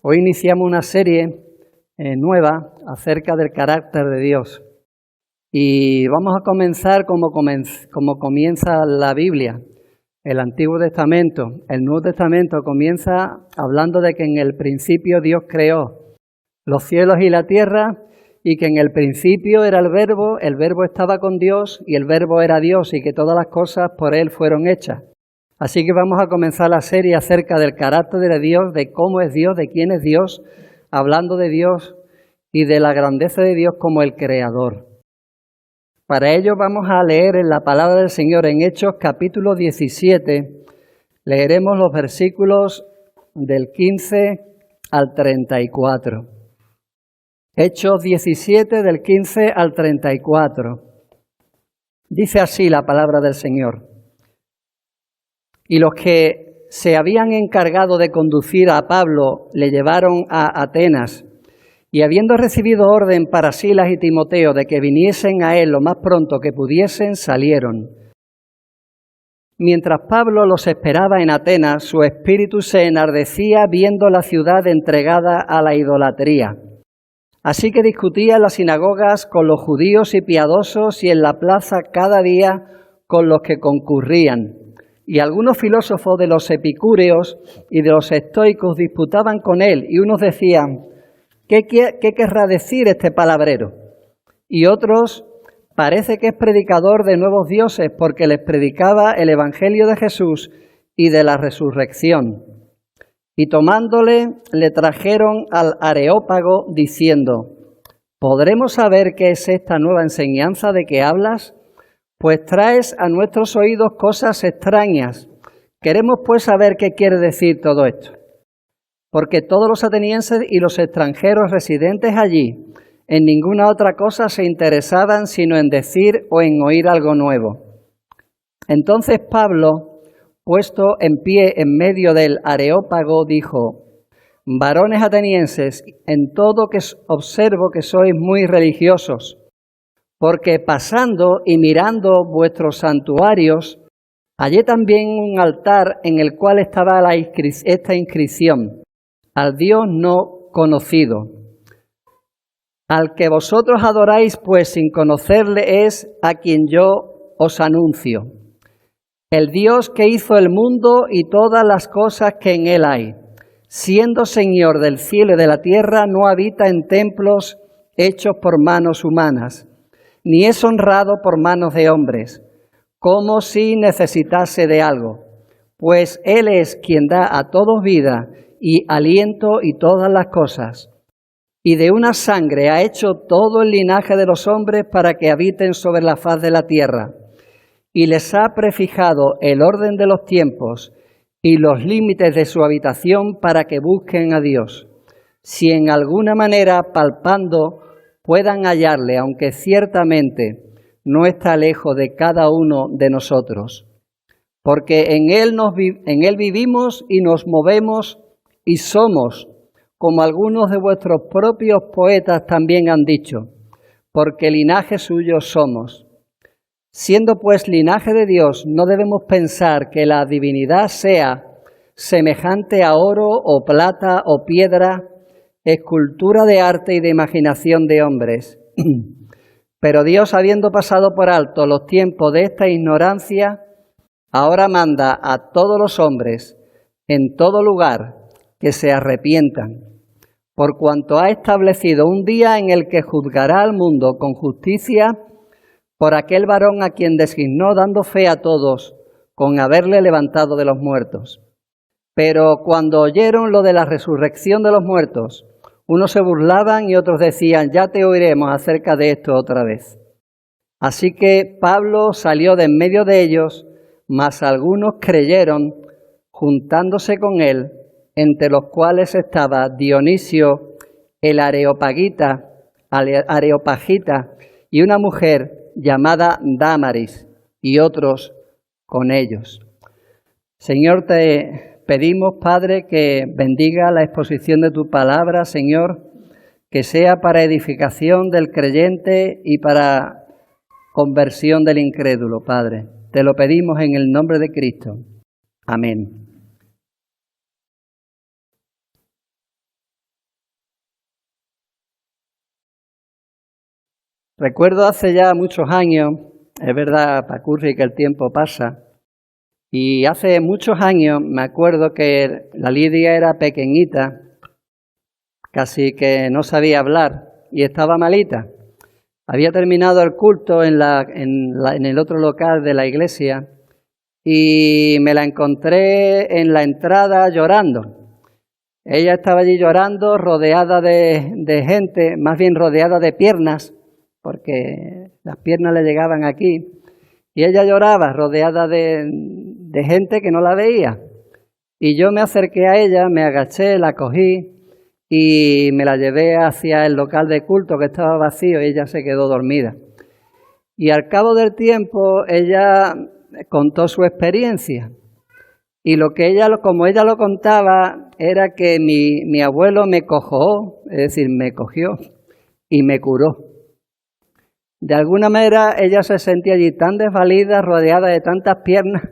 Hoy iniciamos una serie nueva acerca del carácter de Dios y vamos a comenzar como comienza la Biblia, el Antiguo Testamento. El Nuevo Testamento comienza hablando de que en el principio Dios creó los cielos y la tierra y que en el principio era el Verbo estaba con Dios y el Verbo era Dios y que todas las cosas por Él fueron hechas. Así que vamos a comenzar la serie acerca del carácter de Dios, de cómo es Dios, de quién es Dios, hablando de Dios y de la grandeza de Dios como el Creador. Para ello vamos a leer en la palabra del Señor en Hechos capítulo 17, leeremos los versículos del 15 al 34. Hechos 17 del 15 al 34. Dice así la palabra del Señor. Y los que se habían encargado de conducir a Pablo le llevaron a Atenas, y habiendo recibido orden para Silas y Timoteo de que viniesen a él lo más pronto que pudiesen, salieron. Mientras Pablo los esperaba en Atenas, su espíritu se enardecía viendo la ciudad entregada a la idolatría. Así que discutía en las sinagogas con los judíos y piadosos y en la plaza cada día con los que concurrían. Y algunos filósofos de los epicúreos y de los estoicos disputaban con él, y unos decían, ¿qué querrá decir este palabrero? Y otros, parece que es predicador de nuevos dioses, porque les predicaba el evangelio de Jesús y de la resurrección. Y tomándole, le trajeron al Areópago, diciendo, ¿podremos saber qué es esta nueva enseñanza de que hablas? Pues traes a nuestros oídos cosas extrañas. Queremos pues saber qué quiere decir todo esto. Porque todos los atenienses y los extranjeros residentes allí en ninguna otra cosa se interesaban sino en decir o en oír algo nuevo. Entonces Pablo, puesto en pie en medio del Areópago, dijo, varones atenienses, en todo que observo que sois muy religiosos, porque pasando y mirando vuestros santuarios, hallé también un altar en el cual estaba esta inscripción, al Dios no conocido. Al que vosotros adoráis, pues sin conocerle, es a quien yo os anuncio. El Dios que hizo el mundo y todas las cosas que en él hay, siendo Señor del cielo y de la tierra, no habita en templos hechos por manos humanas, ni es honrado por manos de hombres, como si necesitase de algo, pues Él es quien da a todos vida y aliento y todas las cosas. Y de una sangre ha hecho todo el linaje de los hombres para que habiten sobre la faz de la tierra, y les ha prefijado el orden de los tiempos y los límites de su habitación para que busquen a Dios, si en alguna manera palpando puedan hallarle, aunque ciertamente no está lejos de cada uno de nosotros. Porque en Él vivimos y nos movemos y somos, como algunos de vuestros propios poetas también han dicho, porque linaje suyo somos. Siendo pues linaje de Dios, no debemos pensar que la divinidad sea semejante a oro o plata o piedra, escultura de arte y de imaginación de hombres. Pero Dios, habiendo pasado por alto los tiempos de esta ignorancia, ahora manda a todos los hombres en todo lugar que se arrepientan, por cuanto ha establecido un día en el que juzgará al mundo con justicia por aquel varón a quien designó, dando fe a todos con haberle levantado de los muertos. Pero cuando oyeron lo de la resurrección de los muertos, unos se burlaban y otros decían, ya te oiremos acerca de esto otra vez. Así que Pablo salió de en medio de ellos, mas algunos creyeron, juntándose con él, entre los cuales estaba Dionisio el Areopagita y una mujer llamada Dámaris, y otros con ellos. Señor, te pedimos, Padre, que bendiga la exposición de tu palabra, Señor, que sea para edificación del creyente y para conversión del incrédulo, Padre. Te lo pedimos en el nombre de Cristo. Amén. Recuerdo hace ya muchos años, es verdad, Pacurri, que el tiempo pasa, y hace muchos años me acuerdo que la Lidia era pequeñita, casi que no sabía hablar y estaba malita. Había terminado el culto en el otro local de la iglesia y me la encontré en la entrada llorando. Ella estaba allí llorando, rodeada de gente, más bien rodeada de piernas, porque las piernas le llegaban aquí, y ella lloraba, rodeada de gente que no la veía. Y yo me acerqué a ella, me agaché, la cogí y me la llevé hacia el local de culto que estaba vacío y ella se quedó dormida. Y al cabo del tiempo ella contó su experiencia. Y como ella lo contaba, era que mi abuelo me cogió, es decir, me cogió y me curó. De alguna manera ella se sentía allí tan desvalida, rodeada de tantas piernas,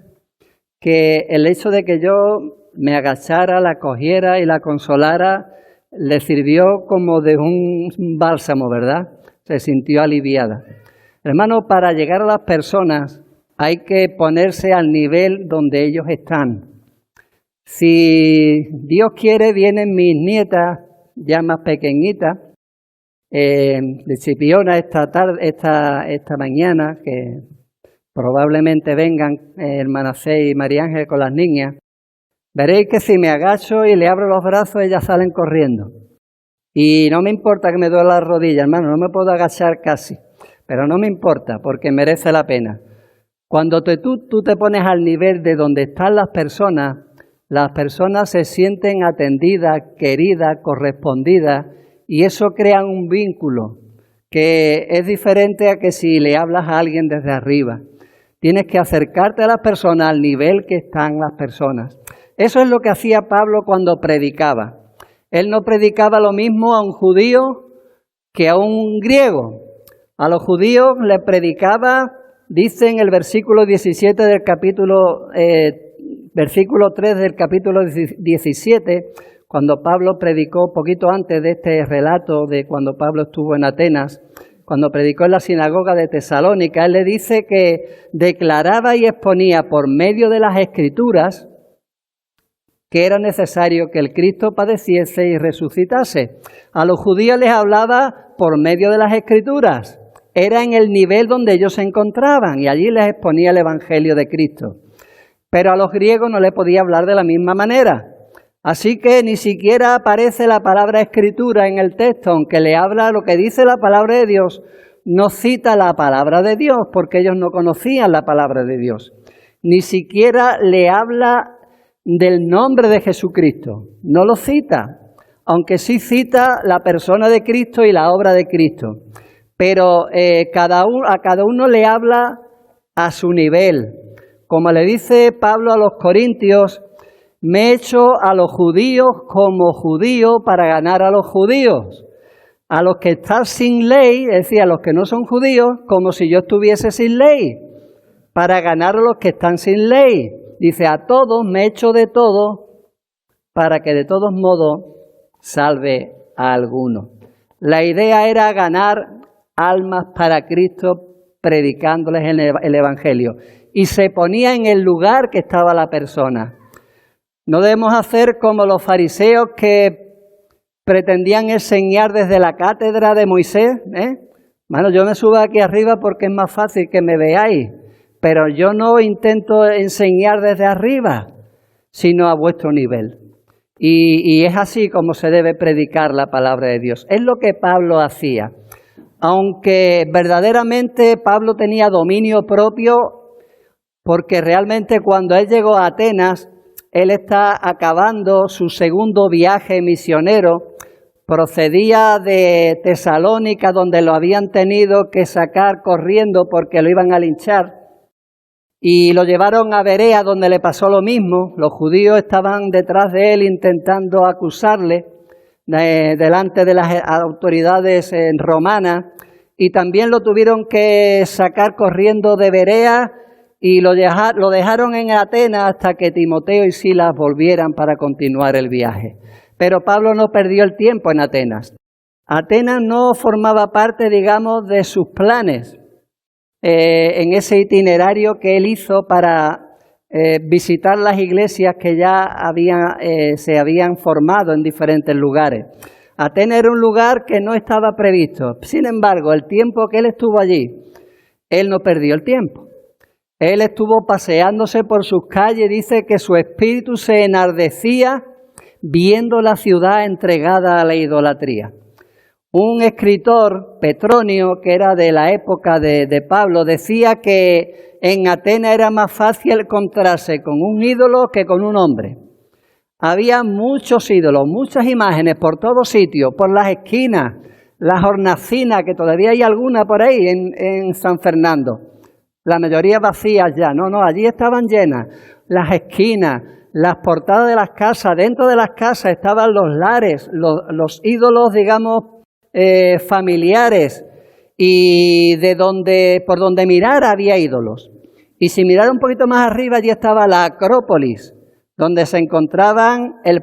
que el hecho de que yo me agachara, la cogiera y la consolara, le sirvió como de un bálsamo, ¿verdad? Se sintió aliviada. Hermano, para llegar a las personas hay que ponerse al nivel donde ellos están. Si Dios quiere, vienen mis nietas, ya más pequeñitas, de Chipiona esta mañana, que probablemente vengan hermana C y María Ángel con las niñas. Veréis que si me agacho y le abro los brazos, ellas salen corriendo. Y no me importa que me duela la rodilla, hermano, no me puedo agachar casi, pero no me importa porque merece la pena. Cuando tú te pones al nivel de donde están las personas se sienten atendidas, queridas, correspondidas, y eso crea un vínculo que es diferente a que si le hablas a alguien desde arriba. Tienes que acercarte a las personas al nivel que están las personas. Eso es lo que hacía Pablo cuando predicaba. Él no predicaba lo mismo a un judío que a un griego. A los judíos le predicaba, dice en el versículo 17 del versículo 3 del capítulo 17, cuando Pablo predicó, poquito antes de este relato de cuando Pablo estuvo en Atenas, cuando predicó en la sinagoga de Tesalónica, él le dice que declaraba y exponía por medio de las Escrituras que era necesario que el Cristo padeciese y resucitase. A los judíos les hablaba por medio de las Escrituras. Era en el nivel donde ellos se encontraban y allí les exponía el Evangelio de Cristo. Pero a los griegos no le podía hablar de la misma manera. Así que ni siquiera aparece la palabra escritura en el texto, aunque le habla lo que dice la palabra de Dios, no cita la palabra de Dios, porque ellos no conocían la palabra de Dios. Ni siquiera le habla del nombre de Jesucristo, no lo cita, aunque sí cita la persona de Cristo y la obra de Cristo. Pero a cada uno le habla a su nivel. Como le dice Pablo a los Corintios, me he hecho a los judíos como judío para ganar a los judíos. A los que están sin ley, es decir, a los que no son judíos, como si yo estuviese sin ley, para ganar a los que están sin ley. Dice, a todos me he hecho de todo, para que de todos modos salve a alguno. La idea era ganar almas para Cristo predicándoles el Evangelio. Y se ponía en el lugar que estaba la persona. No debemos hacer como los fariseos que pretendían enseñar desde la cátedra de Moisés. Bueno, yo me subo aquí arriba porque es más fácil que me veáis, pero yo no intento enseñar desde arriba, sino a vuestro nivel. Y es así como se debe predicar la palabra de Dios. Es lo que Pablo hacía. Aunque verdaderamente Pablo tenía dominio propio, porque realmente cuando él llegó a Atenas, él está acabando su segundo viaje misionero, procedía de Tesalónica, donde lo habían tenido que sacar corriendo porque lo iban a linchar. y lo llevaron a Berea, donde le pasó lo mismo. Los judíos estaban detrás de él intentando acusarle delante de las autoridades romanas, y también lo tuvieron que sacar corriendo de Berea y lo dejaron en Atenas hasta que Timoteo y Silas volvieran para continuar el viaje. Pero Pablo no perdió el tiempo en Atenas. Atenas no formaba parte, digamos, de sus planes en ese itinerario que él hizo para visitar las iglesias que ya se habían formado en diferentes lugares. Atenas era un lugar que no estaba previsto. Sin embargo, el tiempo que él estuvo allí, él no perdió el tiempo. Él estuvo paseándose por sus calles, dice que su espíritu se enardecía viendo la ciudad entregada a la idolatría. Un escritor, Petronio, que era de la época de Pablo, decía que en Atenas era más fácil encontrarse con un ídolo que con un hombre. Había muchos ídolos, muchas imágenes por todos sitios, por las esquinas, las hornacinas, que todavía hay alguna por ahí en San Fernando. La mayoría vacías ya, no, allí estaban llenas. Las esquinas, las portadas de las casas, dentro de las casas estaban los lares, los ídolos, digamos, familiares, y por donde mirar había ídolos. Y si mirar un poquito más arriba, allí estaba la Acrópolis, donde se encontraban el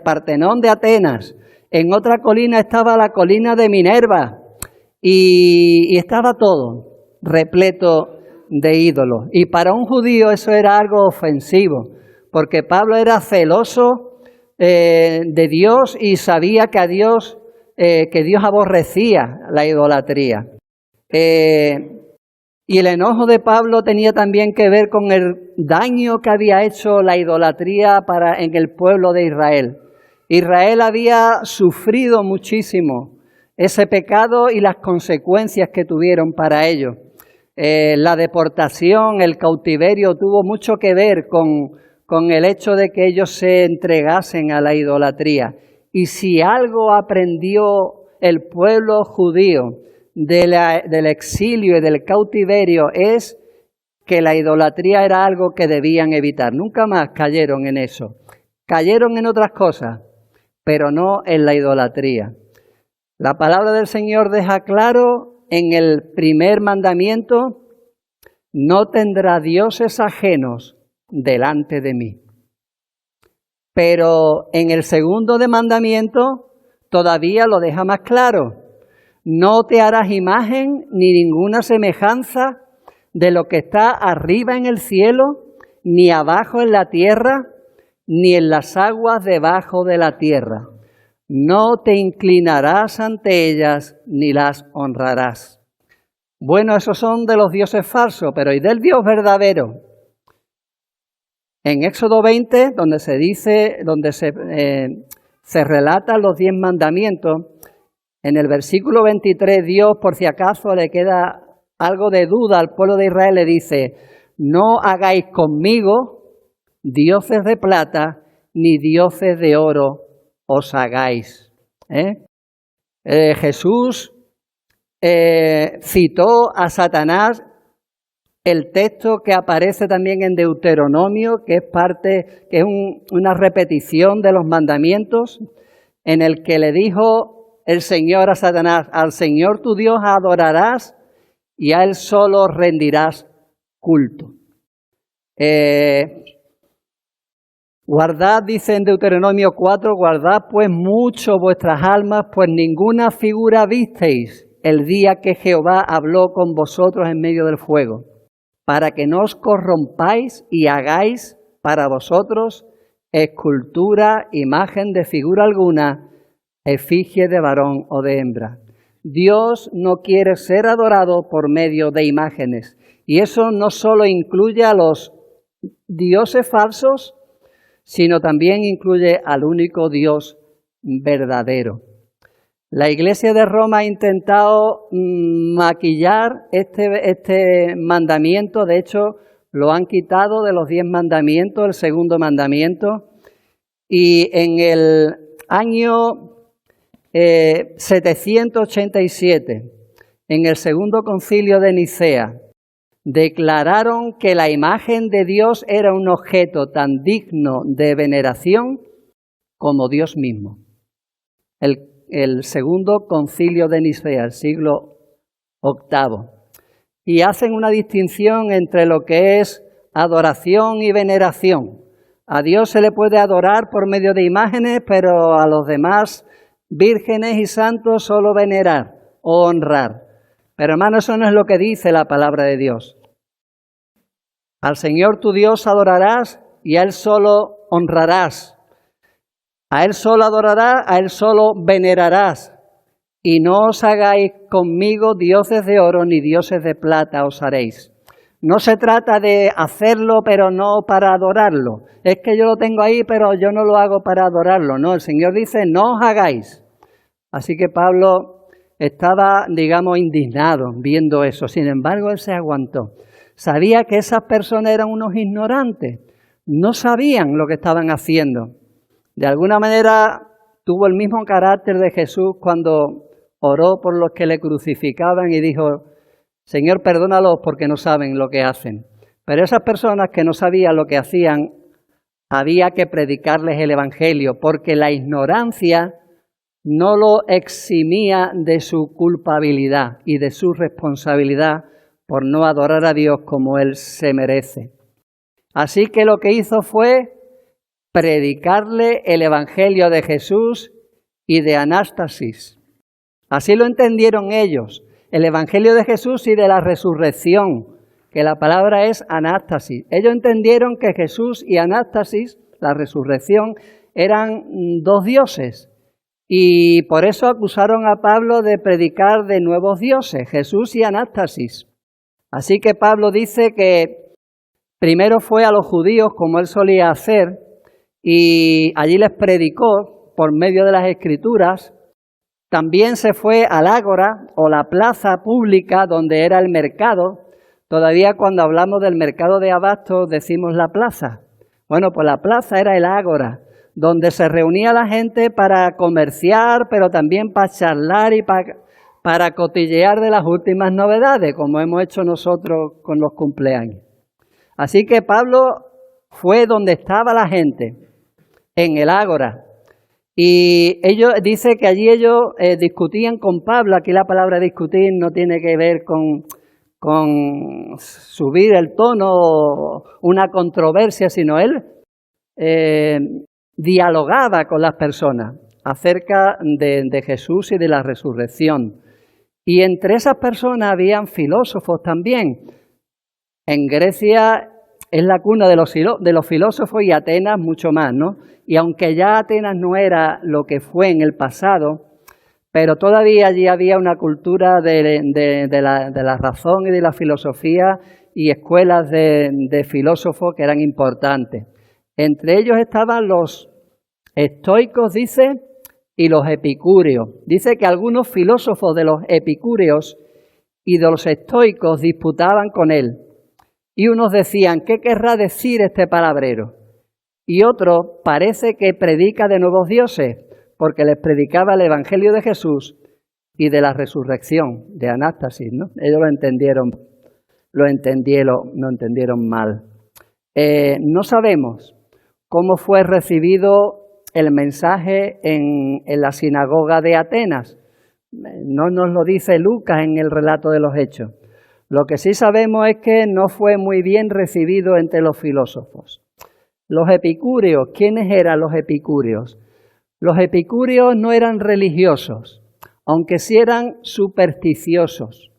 Partenón de Atenas. En otra colina estaba la colina de Minerva, y estaba todo repleto de ídolos. Y para un judío eso era algo ofensivo, porque Pablo era celoso de Dios y sabía que Dios aborrecía la idolatría. Y el enojo de Pablo tenía también que ver con el daño que había hecho la idolatría en el pueblo de Israel. Israel había sufrido muchísimo ese pecado y las consecuencias que tuvieron para ello. La deportación, el cautiverio tuvo mucho que ver con el hecho de que ellos se entregasen a la idolatría. Y si algo aprendió el pueblo judío del exilio y del cautiverio, es que la idolatría era algo que debían evitar. Nunca más cayeron en eso. Cayeron en otras cosas, pero no en la idolatría. La palabra del Señor deja claro en el primer mandamiento: no tendrá dioses ajenos delante de mí. Pero en el segundo mandamiento todavía lo deja más claro: no te harás imagen ni ninguna semejanza de lo que está arriba en el cielo, ni abajo en la tierra, ni en las aguas debajo de la tierra. No te inclinarás ante ellas, ni las honrarás. Bueno, esos son de los dioses falsos, pero ¿y del Dios verdadero? En Éxodo 20, donde se relatan los 10 mandamientos, en el versículo 23, Dios, por si acaso le queda algo de duda al pueblo de Israel, le dice: no hagáis conmigo dioses de plata, ni dioses de oro os hagáis. Jesús citó a Satanás el texto que aparece también en Deuteronomio, que es una repetición de los mandamientos, en el que le dijo el Señor a Satanás: al Señor tu Dios adorarás y a Él solo rendirás culto. Guardad, dice en Deuteronomio 4, guardad pues mucho vuestras almas, pues ninguna figura visteis el día que Jehová habló con vosotros en medio del fuego, para que no os corrompáis y hagáis para vosotros escultura, imagen de figura alguna, efigie de varón o de hembra. Dios no quiere ser adorado por medio de imágenes, y eso no solo incluye a los dioses falsos, sino también incluye al único Dios verdadero. La Iglesia de Roma ha intentado maquillar este mandamiento. De hecho, lo han quitado de los 10 mandamientos, el segundo mandamiento. Y en el año 787, en el segundo concilio de Nicea, declararon que la imagen de Dios era un objeto tan digno de veneración como Dios mismo. El segundo concilio de Nicea, el siglo VIII. Y hacen una distinción entre lo que es adoración y veneración. A Dios se le puede adorar por medio de imágenes, pero a los demás vírgenes y santos solo venerar o honrar. Pero hermano, eso no es lo que dice la palabra de Dios. Al Señor tu Dios adorarás y a Él solo honrarás. A Él solo adorarás, a Él solo venerarás. Y no os hagáis conmigo dioses de oro ni dioses de plata os haréis. No se trata de hacerlo, pero no para adorarlo. Es que yo lo tengo ahí, pero yo no lo hago para adorarlo. No, el Señor dice, no os hagáis. Así que Pablo estaba, digamos, indignado viendo eso. Sin embargo, él se aguantó. Sabía que esas personas eran unos ignorantes. No sabían lo que estaban haciendo. De alguna manera tuvo el mismo carácter de Jesús cuando oró por los que le crucificaban y dijo, Señor, perdónalos porque no saben lo que hacen. Pero esas personas que no sabían lo que hacían, había que predicarles el Evangelio, porque la ignorancia no lo eximía de su culpabilidad y de su responsabilidad por no adorar a Dios como Él se merece. Así que lo que hizo fue predicarle el Evangelio de Jesús y de Anástasis. Así lo entendieron ellos, el Evangelio de Jesús y de la resurrección, que la palabra es Anástasis. Ellos entendieron que Jesús y Anástasis, la resurrección, eran dos dioses. Y por eso acusaron a Pablo de predicar de nuevos dioses, Jesús y Anástasis. Así que Pablo dice que primero fue a los judíos, como él solía hacer, y allí les predicó por medio de las Escrituras. También se fue al ágora o la plaza pública donde era el mercado. Todavía cuando hablamos del mercado de abastos decimos la plaza. Bueno, pues la plaza era el ágora, donde se reunía la gente para comerciar, pero también para charlar y para cotillear de las últimas novedades, como hemos hecho nosotros con los cumpleaños. Así que Pablo fue donde estaba la gente, en el ágora. Y dice que allí ellos discutían con Pablo. Aquí la palabra discutir no tiene que ver con subir el tono o una controversia, sino él dialogaba con las personas acerca de Jesús y de la resurrección. Y entre esas personas habían filósofos también. En Grecia es la cuna de los filósofos y Atenas mucho más, ¿no? Y aunque ya Atenas no era lo que fue en el pasado, pero todavía allí había una cultura de la razón y de la filosofía y escuelas de filósofos que eran importantes. Entre ellos estaban los estoicos, dice, y los epicúreos. Dice que algunos filósofos de los epicúreos y de los estoicos disputaban con él. Y unos decían, ¿qué querrá decir este palabrero? Y otro parece que predica de nuevos dioses, porque les predicaba el Evangelio de Jesús y de la resurrección, de Anástasis, ¿no? Ellos lo entendieron mal. No sabemos cómo fue recibido el mensaje en la sinagoga de Atenas. No nos lo dice Lucas en el relato de los Hechos. Lo que sí sabemos es que no fue muy bien recibido entre los filósofos. Los epicúreos, ¿quiénes eran los epicúreos? Los epicúreos no eran religiosos, aunque sí eran supersticiosos.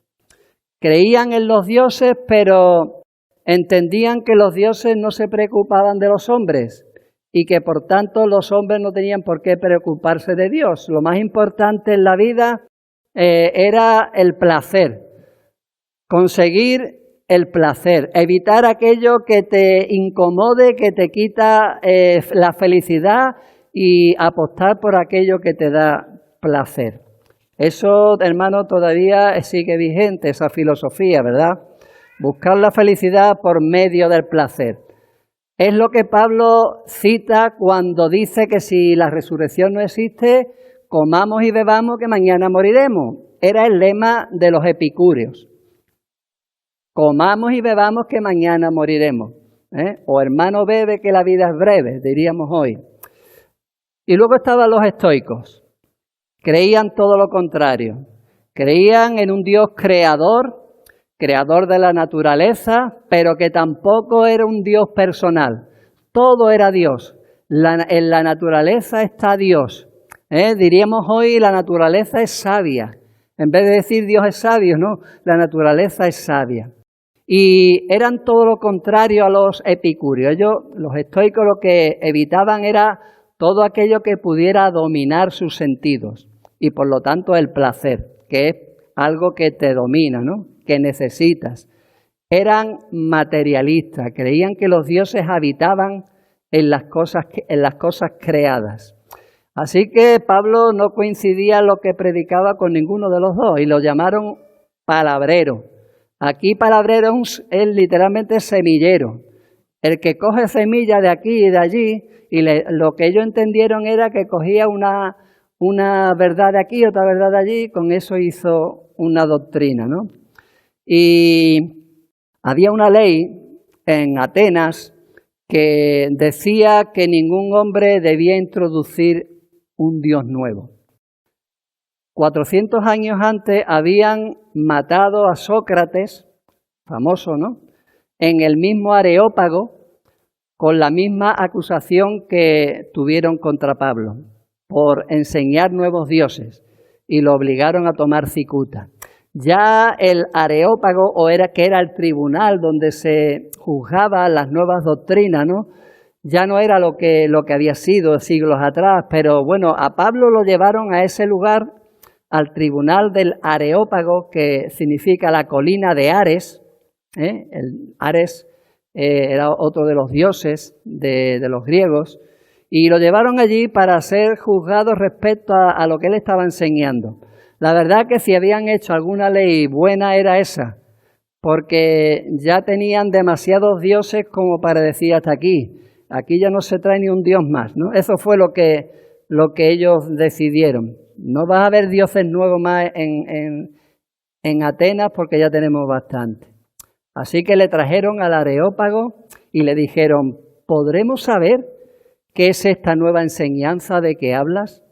Creían en los dioses, pero entendían que los dioses no se preocupaban de los hombres y que por tanto los hombres no tenían por qué preocuparse de Dios. Lo más importante en la vida era el placer, conseguir el placer, evitar aquello que te incomode, que te quita la felicidad y apostar por aquello que te da placer. Eso, hermano, todavía sigue vigente, esa filosofía, ¿verdad? Buscar la felicidad por medio del placer. Es lo que Pablo cita cuando dice que si la resurrección no existe, comamos y bebamos que mañana moriremos. Era el lema de los epicúreos. comamos y bebamos que mañana moriremos. O hermano, bebe que la vida es breve, diríamos hoy. Y luego estaban los estoicos. Creían todo lo contrario. Creían en un Dios creador de la naturaleza, pero que tampoco era un Dios personal. Todo era Dios. En la naturaleza está Dios. Diríamos hoy, la naturaleza es sabia. En vez de decir Dios es sabio, no, la naturaleza es sabia. Y eran todo lo contrario a los epicúreos. Los estoicos, lo que evitaban era todo aquello que pudiera dominar sus sentidos. Y por lo tanto el placer, que es algo que te domina, ¿no? Que necesitas. Eran materialistas, creían que los dioses habitaban en las cosas creadas. Así que Pablo no coincidía lo que predicaba con ninguno de los dos y lo llamaron palabrero. Aquí palabrero es literalmente semillero, el que coge semillas de aquí y de allí, y lo que ellos entendieron era que cogía una verdad de aquí, otra verdad de allí, y con eso hizo una doctrina, ¿no? Y había una ley en Atenas que decía que ningún hombre debía introducir un dios nuevo. 400 años antes habían matado a Sócrates, famoso, ¿no?, en el mismo Areópago, con la misma acusación que tuvieron contra Pablo, por enseñar nuevos dioses, y lo obligaron a tomar cicuta. Ya el Areópago, que era el tribunal donde se juzgaban las nuevas doctrinas, ¿no?, ya no era lo que había sido siglos atrás, pero bueno, a Pablo lo llevaron a ese lugar, al tribunal del Areópago, que significa la colina de Ares. El Ares era otro de los dioses de los griegos, y lo llevaron allí para ser juzgado respecto a lo que él estaba enseñando. La verdad que si habían hecho alguna ley buena era esa, porque ya tenían demasiados dioses como para decir hasta aquí. Aquí ya no se trae ni un dios más, ¿no? Eso fue lo que ellos decidieron. No va a haber dioses nuevos más en Atenas porque ya tenemos bastante. Así que le trajeron al Areópago y le dijeron, ¿podremos saber qué es esta nueva enseñanza de que hablas?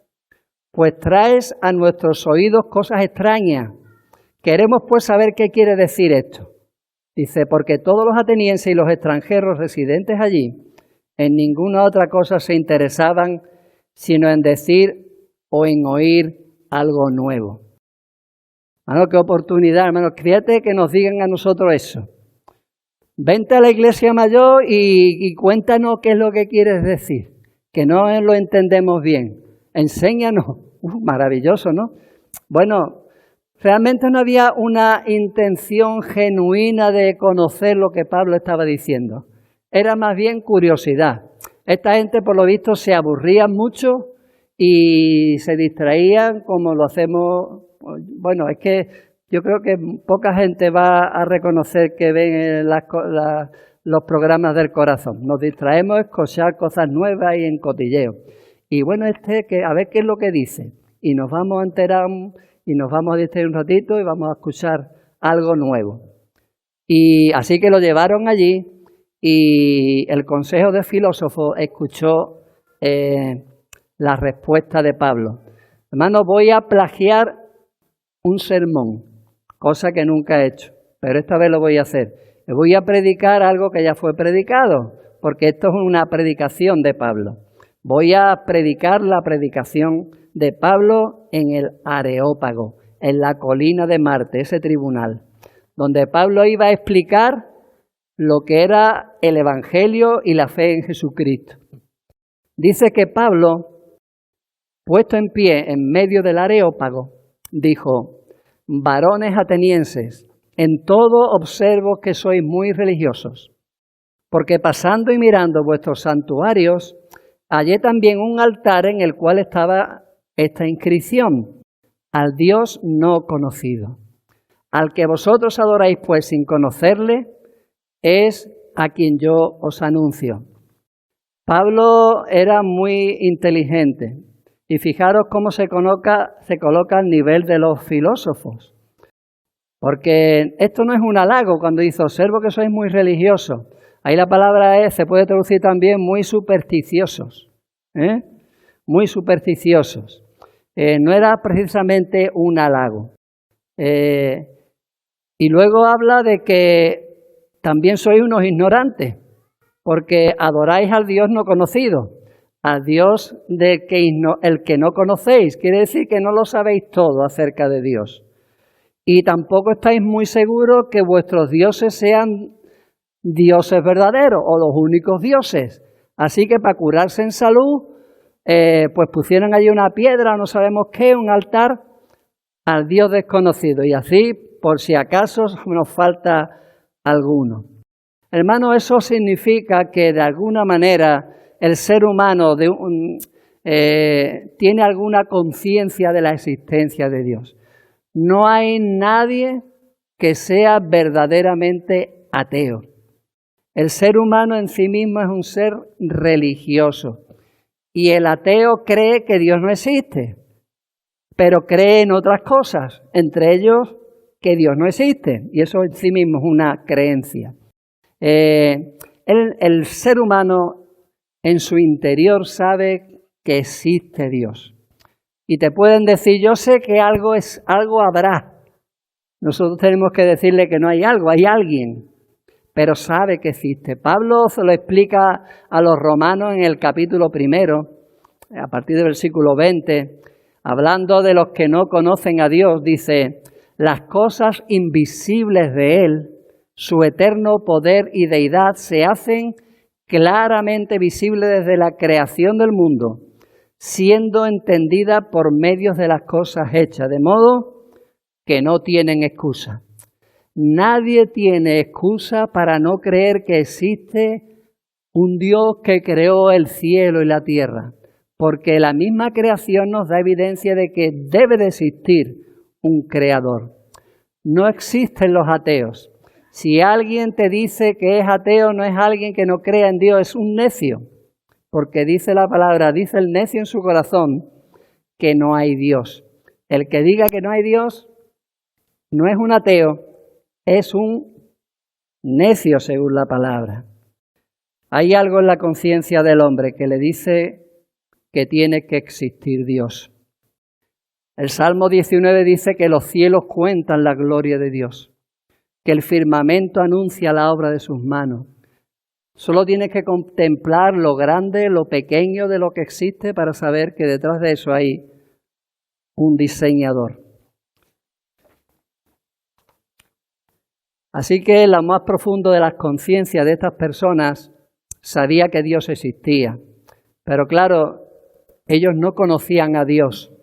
Pues traes a nuestros oídos cosas extrañas. Queremos pues saber qué quiere decir esto. Dice, porque todos los atenienses y los extranjeros residentes allí en ninguna otra cosa se interesaban sino en decir o en oír algo nuevo. Hermano, qué oportunidad, hermano. Fíjate que nos digan a nosotros eso. Vente a la iglesia mayor y cuéntanos qué es lo que quieres decir, que no lo entendemos bien. Enséñanos. Maravilloso, ¿no? Bueno, realmente no había una intención genuina de conocer lo que Pablo estaba diciendo. Era más bien curiosidad. Esta gente, por lo visto, se aburría mucho y se distraían como lo hacemos. Bueno, es que yo creo que poca gente va a reconocer que ven los programas del corazón. Nos distraemos a escuchar cosas nuevas y en cotilleo. Y bueno, que a ver qué es lo que dice. Y nos vamos a enterar y nos vamos a distraer un ratito y vamos a escuchar algo nuevo. Y así que lo llevaron allí y el consejo de filósofos escuchó la respuesta de Pablo. Hermano, voy a plagiar un sermón, cosa que nunca he hecho, pero esta vez lo voy a hacer. Le voy a predicar algo que ya fue predicado, porque esto es una predicación de Pablo. Voy a predicar la predicación de Pablo en el Areópago, en la colina de Marte, ese tribunal, donde Pablo iba a explicar lo que era el Evangelio y la fe en Jesucristo. Dice que Pablo, puesto en pie en medio del Areópago, dijo: varones atenienses, en todo observo que sois muy religiosos, porque pasando y mirando vuestros santuarios, hallé también un altar en el cual estaba esta inscripción: al Dios no conocido. Al que vosotros adoráis pues sin conocerle, es a quien yo os anuncio. Pablo era muy inteligente y fijaros cómo se coloca al nivel de los filósofos. Porque esto no es un halago cuando dice, observo que sois muy religiosos. Ahí la palabra se puede traducir también muy supersticiosos. Muy supersticiosos. No era precisamente un halago. Y luego habla de que también sois unos ignorantes, porque adoráis al Dios no conocido, al Dios el que no conocéis. Quiere decir que no lo sabéis todo acerca de Dios. Y tampoco estáis muy seguros que vuestros dioses sean dioses verdaderos o los únicos dioses. Así que para curarse en salud, pues pusieron allí una piedra, no sabemos qué, un altar al Dios desconocido. Y así, por si acaso nos falta alguno. Hermano, eso significa que de alguna manera el ser humano tiene alguna conciencia de la existencia de Dios. No hay nadie que sea verdaderamente ateo. El ser humano en sí mismo es un ser religioso. Y el ateo cree que Dios no existe, pero cree en otras cosas, entre ellos que Dios no existe. Y eso en sí mismo es una creencia. El ser humano en su interior sabe que existe Dios. Y te pueden decir, yo sé que algo habrá. Nosotros tenemos que decirle que no hay algo, hay alguien, pero sabe que existe. Pablo se lo explica a los romanos en el capítulo 1, a partir del versículo 20, hablando de los que no conocen a Dios, dice, las cosas invisibles de Él, su eterno poder y deidad se hacen claramente visibles desde la creación del mundo, siendo entendida por medio de las cosas hechas, de modo que no tienen excusa. Nadie tiene excusa para no creer que existe un Dios que creó el cielo y la tierra, porque la misma creación nos da evidencia de que debe de existir un creador. No existen los ateos. Si alguien te dice que es ateo, no es alguien que no crea en Dios, es un necio. Porque dice la palabra, dice el necio en su corazón que no hay Dios. El que diga que no hay Dios no es un ateo, es un necio según la palabra. Hay algo en la conciencia del hombre que le dice que tiene que existir Dios. El Salmo 19 dice que los cielos cuentan la gloria de Dios, que el firmamento anuncia la obra de sus manos. Solo tienes que contemplar lo grande, lo pequeño de lo que existe para saber que detrás de eso hay un diseñador. Así que en lo más profundo de las conciencias de estas personas sabía que Dios existía. Pero claro, ellos no conocían a Dios.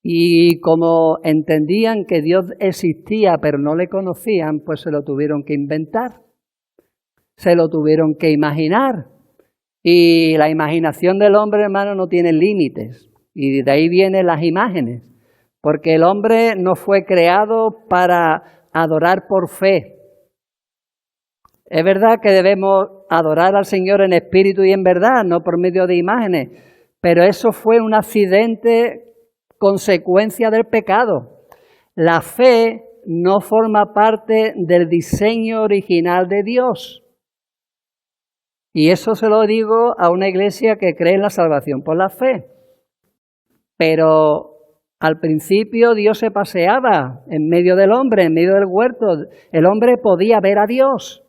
Y como entendían que Dios existía pero no le conocían, pues se lo tuvieron que inventar. Se lo tuvieron que imaginar. Y la imaginación del hombre, hermano, no tiene límites. Y de ahí vienen las imágenes. Porque el hombre no fue creado para adorar por fe. Es verdad que debemos adorar al Señor en espíritu y en verdad, no por medio de imágenes. Pero eso fue un accidente, consecuencia del pecado. La fe no forma parte del diseño original de Dios. Y eso se lo digo a una iglesia que cree en la salvación por la fe. Pero al principio Dios se paseaba en medio del hombre, en medio del huerto. El hombre podía ver a Dios.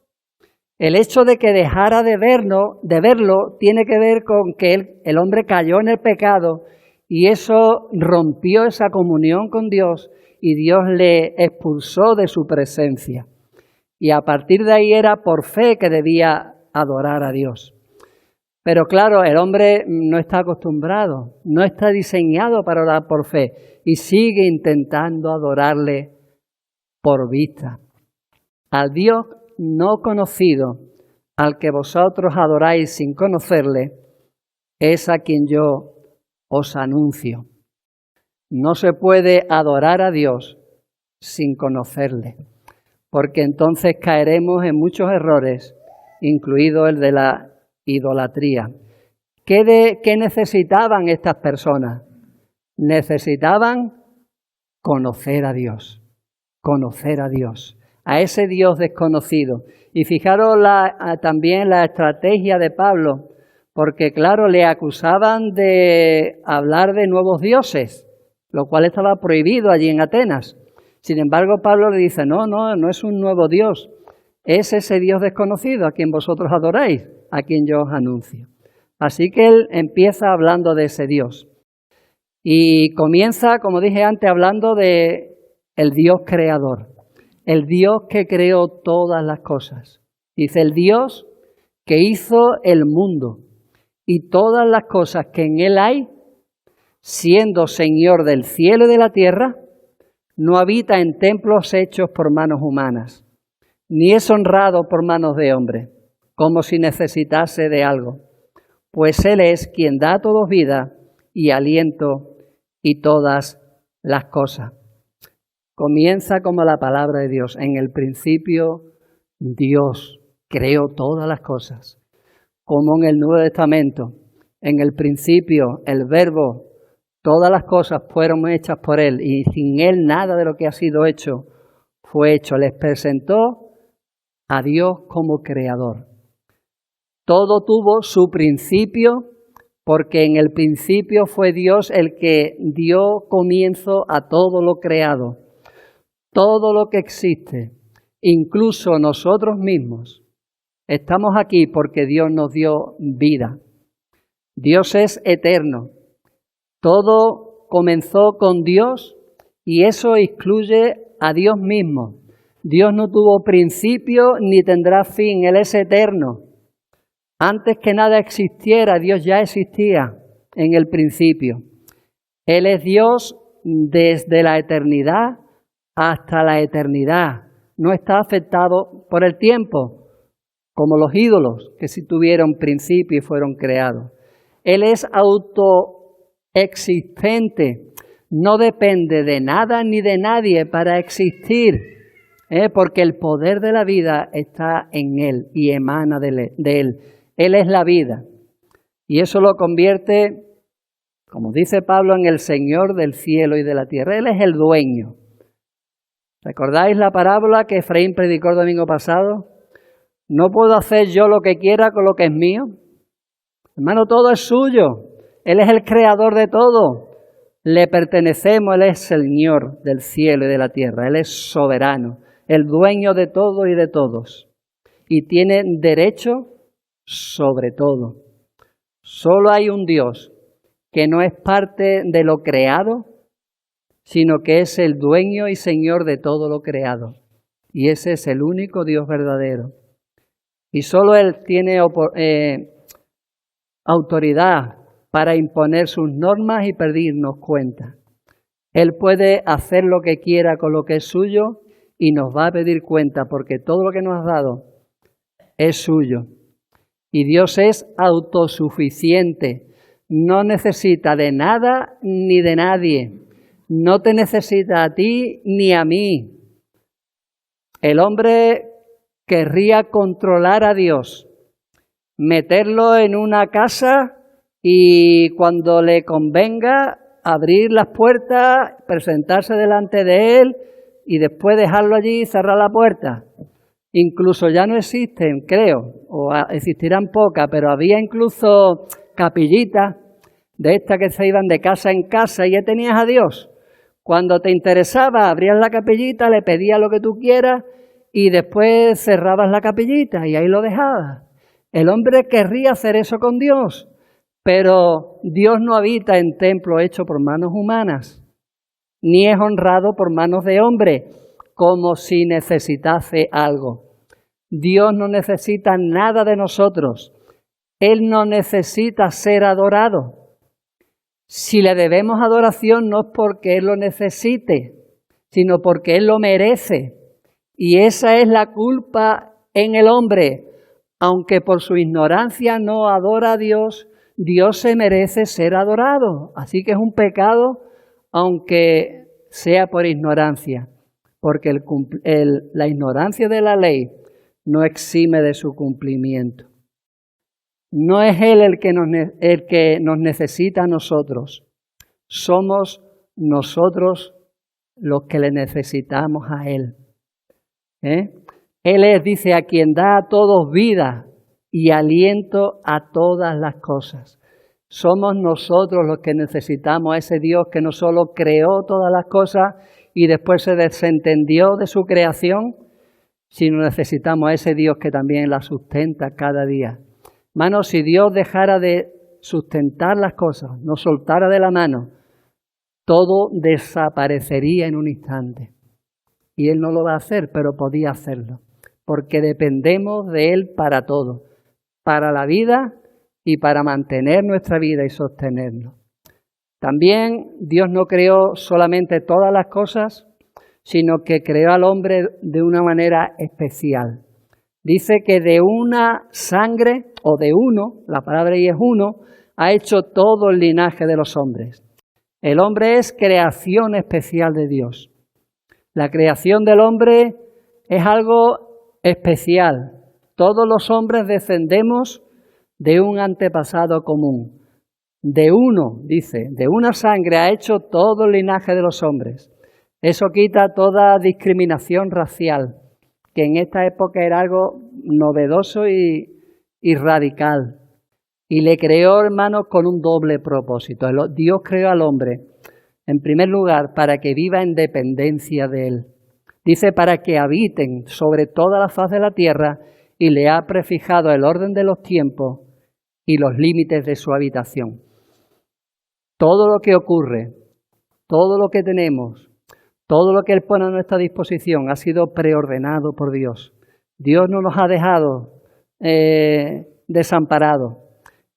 El hecho de que dejara de verlo tiene que ver con que el hombre cayó en el pecado y eso rompió esa comunión con Dios y Dios le expulsó de su presencia. Y a partir de ahí era por fe que debía adorar a Dios. Pero claro, el hombre no está acostumbrado, no está diseñado para orar por fe y sigue intentando adorarle por vista. Al Dios no conocido, al que vosotros adoráis sin conocerle, es a quien yo os anuncio. No se puede adorar a Dios sin conocerle, porque entonces caeremos en muchos errores, incluido el de la idolatría. ¿Qué necesitaban estas personas? Necesitaban conocer a Dios. conocer a Dios, a ese Dios desconocido. Y fijaros también la estrategia de Pablo, porque claro, le acusaban de hablar de nuevos dioses, lo cual estaba prohibido allí en Atenas. Sin embargo, Pablo le dice, no es un nuevo Dios, es ese Dios desconocido a quien vosotros adoráis, a quien yo os anuncio. Así que él empieza hablando de ese Dios. Y comienza, como dije antes, hablando de el Dios creador, el Dios que creó todas las cosas. Dice, el Dios que hizo el mundo y todas las cosas que en él hay, siendo Señor del cielo y de la tierra, no habita en templos hechos por manos humanas, ni es honrado por manos de hombre, como si necesitase de algo, pues Él es quien da a todos vida y aliento y todas las cosas. Comienza como la palabra de Dios. En el principio, Dios creó todas las cosas. Como en el Nuevo Testamento, en el principio, el Verbo, todas las cosas fueron hechas por Él y sin Él nada de lo que ha sido hecho fue hecho. Les presentó a Dios como creador. Todo tuvo su principio porque en el principio fue Dios el que dio comienzo a todo lo creado. Todo lo que existe, incluso nosotros mismos, estamos aquí porque Dios nos dio vida. Dios es eterno. Todo comenzó con Dios y eso excluye a Dios mismo. Dios no tuvo principio ni tendrá fin, Él es eterno. Antes que nada existiera, Dios ya existía en el principio. Él es Dios desde la eternidad hasta la eternidad. No está afectado por el tiempo, como los ídolos que sí tuvieron principio y fueron creados. Él es autoexistente, no depende de nada ni de nadie para existir, porque el poder de la vida está en Él y emana de Él. Él es la vida y eso lo convierte, como dice Pablo, en el Señor del cielo y de la tierra. Él es el dueño. ¿Recordáis la parábola que Efraín predicó el domingo pasado? No puedo hacer yo lo que quiera con lo que es mío. Hermano, todo es suyo. Él es el creador de todo. Le pertenecemos, Él es Señor del cielo y de la tierra. Él es soberano, el dueño de todo y de todos. Y tiene derecho sobre todo. Solo hay un Dios que no es parte de lo creado, sino que es el dueño y Señor de todo lo creado. Y ese es el único Dios verdadero. Y solo Él tiene autoridad para imponer sus normas y pedirnos cuenta. Él puede hacer lo que quiera con lo que es suyo y nos va a pedir cuenta porque todo lo que nos ha dado es suyo. Y Dios es autosuficiente, no necesita de nada ni de nadie, no te necesita a ti ni a mí. El hombre querría controlar a Dios, meterlo en una casa y cuando le convenga abrir las puertas, presentarse delante de Él y después dejarlo allí y cerrar la puerta. Incluso ya no existen, creo, o existirán pocas, pero había incluso capillitas de estas que se iban de casa en casa y ya tenías a Dios. Cuando te interesaba, abrías la capillita, le pedías lo que tú quieras y después cerrabas la capillita y ahí lo dejabas. El hombre querría hacer eso con Dios, pero Dios no habita en templo hecho por manos humanas, ni es honrado por manos de hombre, como si necesitase algo. Dios no necesita nada de nosotros. Él no necesita ser adorado. Si le debemos adoración no es porque Él lo necesite, sino porque Él lo merece. Y esa es la culpa en el hombre. Aunque por su ignorancia no adora a Dios, Dios se merece ser adorado. Así que es un pecado, aunque sea por ignorancia. Porque la ignorancia de la ley no exime de su cumplimiento. No es Él el que nos necesita a nosotros. Somos nosotros los que le necesitamos a Él. Él es, dice, a quien da a todos vida y aliento a todas las cosas. Somos nosotros los que necesitamos a ese Dios que no solo creó todas las cosas y después se desentendió de su creación, sino necesitamos a ese Dios que también la sustenta cada día. Hermanos, si Dios dejara de sustentar las cosas, nos soltara de la mano, todo desaparecería en un instante. Y Él no lo va a hacer, pero podía hacerlo, porque dependemos de Él para todo, para la vida y para mantener nuestra vida y sostenernos. También Dios no creó solamente todas las cosas, sino que creó al hombre de una manera especial. Dice que de una sangre, o de uno, la palabra ahí es uno, ha hecho todo el linaje de los hombres. El hombre es creación especial de Dios. La creación del hombre es algo especial. Todos los hombres descendemos de un antepasado común. De uno, dice, de una sangre ha hecho todo el linaje de los hombres. Eso quita toda discriminación racial, que en esta época era algo novedoso y radical. Y le creó, hermanos, con un doble propósito. Dios creó al hombre, en primer lugar, para que viva en dependencia de Él. Dice, para que habiten sobre toda la faz de la tierra, y le ha prefijado el orden de los tiempos y los límites de su habitación. Todo lo que ocurre, todo lo que tenemos, todo lo que Él pone a nuestra disposición ha sido preordenado por Dios. Dios no nos ha dejado desamparados.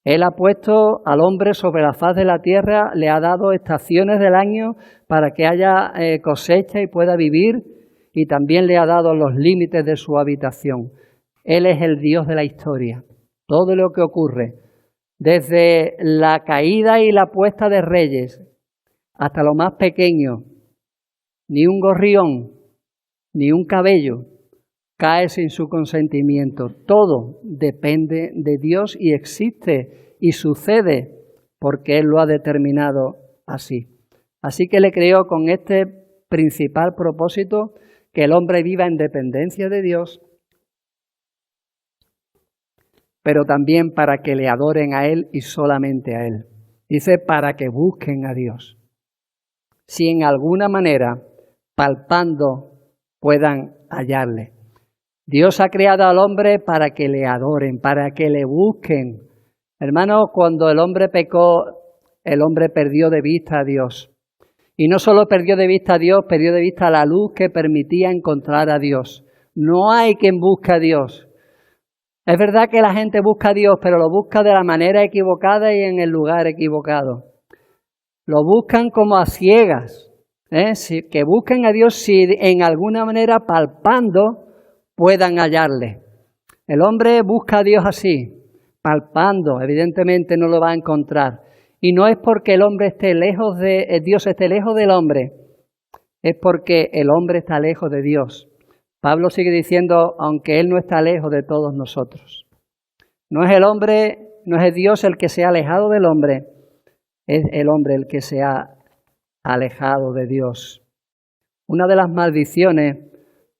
Él ha puesto al hombre sobre la faz de la tierra, le ha dado estaciones del año para que haya cosecha y pueda vivir, y también le ha dado los límites de su habitación. Él es el Dios de la historia. Todo lo que ocurre, desde la caída y la puesta de reyes hasta lo más pequeño, ni un gorrión, ni un cabello cae sin su consentimiento. Todo depende de Dios y existe y sucede porque Él lo ha determinado así. Así que le creó con este principal propósito, que el hombre viva en dependencia de Dios, pero también para que le adoren a Él y solamente a Él. Dice, para que busquen a Dios. Si en alguna manera, palpando, puedan hallarle. Dios ha creado al hombre para que le adoren, para que le busquen. Hermanos, cuando el hombre pecó, el hombre perdió de vista a Dios. Y no solo perdió de vista a Dios, perdió de vista la luz que permitía encontrar a Dios. No hay quien busque a Dios. Es verdad que la gente busca a Dios, pero lo busca de la manera equivocada y en el lugar equivocado. Lo buscan como a ciegas. Que busquen a Dios si en alguna manera palpando puedan hallarle. El hombre busca a Dios así, palpando. Evidentemente no lo va a encontrar. Y no es porque el hombre esté lejos de Dios esté lejos del hombre, es porque el hombre está lejos de Dios. Pablo sigue diciendo, aunque Él no está lejos de todos nosotros. No es el hombre, no es Dios el que se ha alejado del hombre, es el hombre el que se ha alejado de Dios. Una de las maldiciones,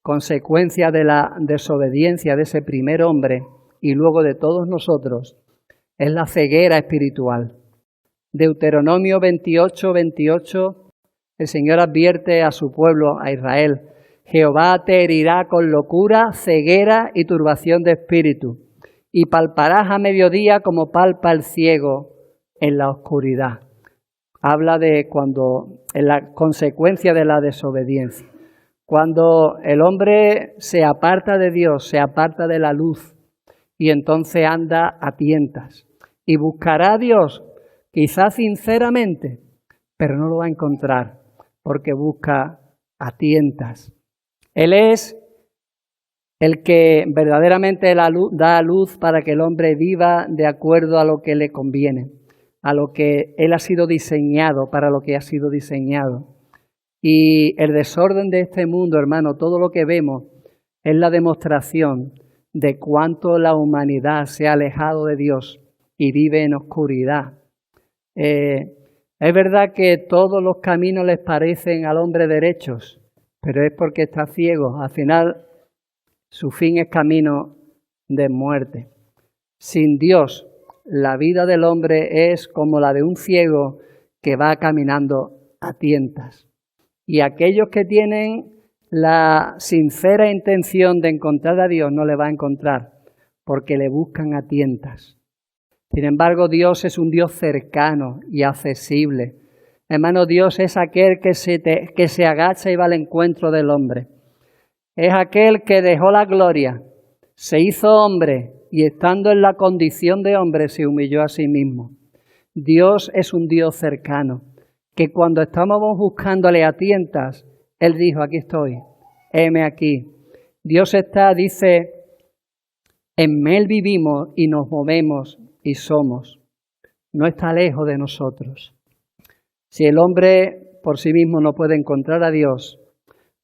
consecuencia de la desobediencia de ese primer hombre y luego de todos nosotros, es la ceguera espiritual. Deuteronomio 28, el Señor advierte a su pueblo, a Israel, Jehová te herirá con locura, ceguera y turbación de espíritu, y palparás a mediodía como palpa el ciego en la oscuridad. Habla de cuando, en la consecuencia de la desobediencia. Cuando el hombre se aparta de Dios, se aparta de la luz, y entonces anda a tientas, y buscará a Dios, quizás sinceramente, pero no lo va a encontrar, porque busca a tientas. Él es el que verdaderamente da luz para que el hombre viva de acuerdo a lo que le conviene, a lo que él ha sido diseñado, para lo que ha sido diseñado. Y el desorden de este mundo, hermano, todo lo que vemos es la demostración de cuánto la humanidad se ha alejado de Dios y vive en oscuridad. Es verdad que todos los caminos les parecen al hombre derechos, pero es porque está ciego. Al final, su fin es camino de muerte. Sin Dios, la vida del hombre es como la de un ciego que va caminando a tientas. Y aquellos que tienen la sincera intención de encontrar a Dios no le va a encontrar, porque le buscan a tientas. Sin embargo, Dios es un Dios cercano y accesible. Hermano, Dios es aquel que se agacha y va al encuentro del hombre. Es aquel que dejó la gloria, se hizo hombre y estando en la condición de hombre se humilló a sí mismo. Dios es un Dios cercano, que cuando estábamos buscándole a tientas, Él dijo, aquí estoy, heme aquí. Dios está, dice, en Él vivimos y nos movemos y somos. No está lejos de nosotros. Si el hombre por sí mismo no puede encontrar a Dios,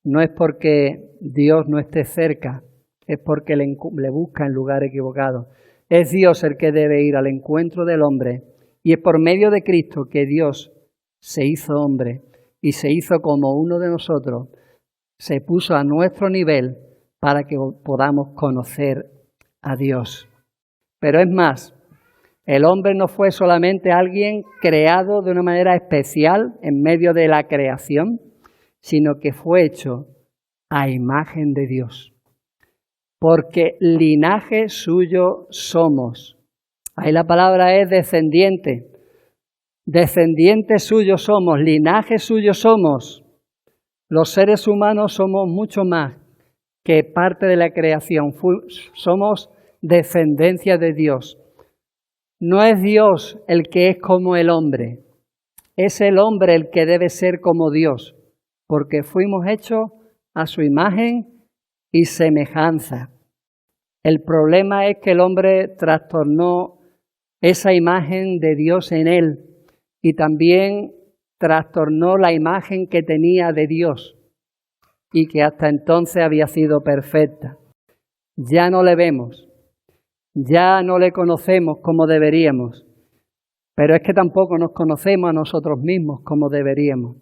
no es porque Dios no esté cerca, es porque le busca en lugar equivocado. Es Dios el que debe ir al encuentro del hombre y es por medio de Cristo que Dios se hizo hombre y se hizo como uno de nosotros, se puso a nuestro nivel para que podamos conocer a Dios. Pero es más, el hombre no fue solamente alguien creado de una manera especial en medio de la creación, sino que fue hecho a imagen de Dios. Porque linaje suyo somos. Ahí la palabra es descendiente. Descendientes suyos somos, linaje suyo somos. Los seres humanos somos mucho más que parte de la creación. Somos descendencia de Dios. No es Dios el que es como el hombre. Es el hombre el que debe ser como Dios, porque fuimos hechos a su imagen y semejanza. El problema es que el hombre trastornó esa imagen de Dios en él y también trastornó la imagen que tenía de Dios y que hasta entonces había sido perfecta. Ya no le vemos, ya no le conocemos como deberíamos, pero es que tampoco nos conocemos a nosotros mismos como deberíamos.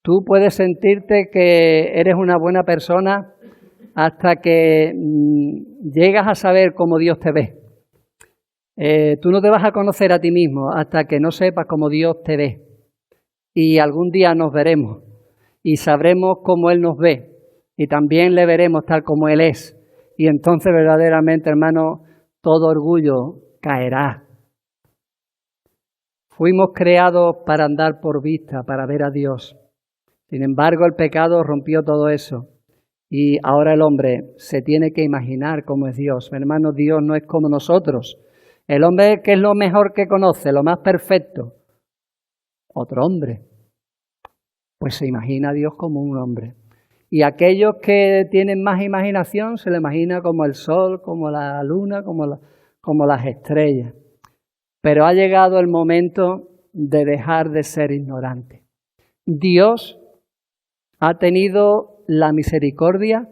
Tú puedes sentirte que eres una buena persona hasta que llegas a saber cómo Dios te ve. Tú no te vas a conocer a ti mismo hasta que no sepas cómo Dios te ve. Y algún día nos veremos y sabremos cómo Él nos ve y también le veremos tal como Él es. Y entonces verdaderamente, hermano, todo orgullo caerá. Fuimos creados para andar por vista, para ver a Dios. Sin embargo, el pecado rompió todo eso. Y ahora el hombre se tiene que imaginar cómo es Dios. Hermano, Dios no es como nosotros. El hombre, ¿qué es lo mejor que conoce? Lo más perfecto. Otro hombre. Pues se imagina a Dios como un hombre. Y aquellos que tienen más imaginación se le imagina como el sol, como la luna, como las estrellas. Pero ha llegado el momento de dejar de ser ignorante. Dios ha tenido la misericordia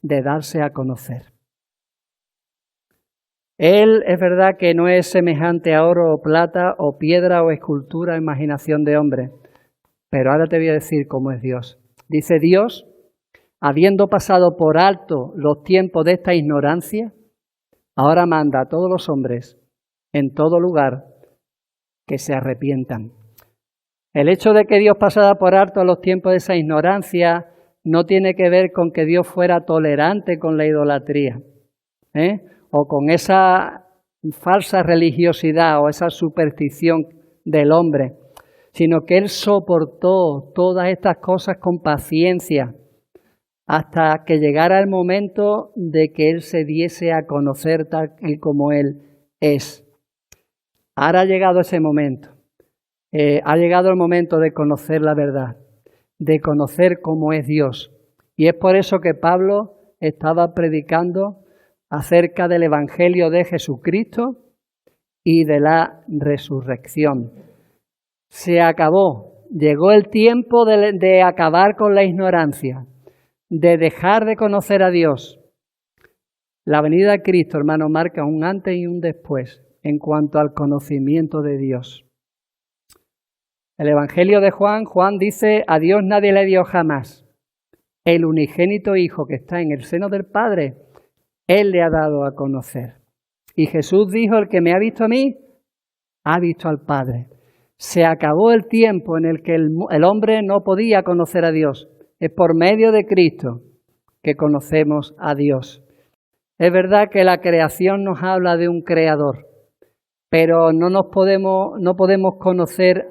de darse a conocer. Él es verdad que no es semejante a oro o plata o piedra o escultura o imaginación de hombre, pero ahora te voy a decir cómo es Dios. Dice Dios, habiendo pasado por alto los tiempos de esta ignorancia, ahora manda a todos los hombres en todo lugar que se arrepientan. El hecho de que Dios pasara por alto los tiempos de esa ignorancia no tiene que ver con que Dios fuera tolerante con la idolatría, o con esa falsa religiosidad o esa superstición del hombre, sino que Él soportó todas estas cosas con paciencia hasta que llegara el momento de que Él se diese a conocer tal y como Él es. Ahora ha llegado ese momento. Ha llegado el momento de conocer la verdad, de conocer cómo es Dios. Y es por eso que Pablo estaba predicando acerca del Evangelio de Jesucristo y de la resurrección. Se acabó, llegó el tiempo de acabar con la ignorancia, de dejar de conocer a Dios. La venida de Cristo, hermano, marca un antes y un después en cuanto al conocimiento de Dios. El Evangelio de Juan, Juan dice, a Dios nadie le dio jamás. El unigénito Hijo que está en el seno del Padre, Él le ha dado a conocer. Y Jesús dijo, el que me ha visto a mí, ha visto al Padre. Se acabó el tiempo en el que el hombre no podía conocer a Dios. Es por medio de Cristo que conocemos a Dios. Es verdad que la creación nos habla de un creador, pero no podemos conocer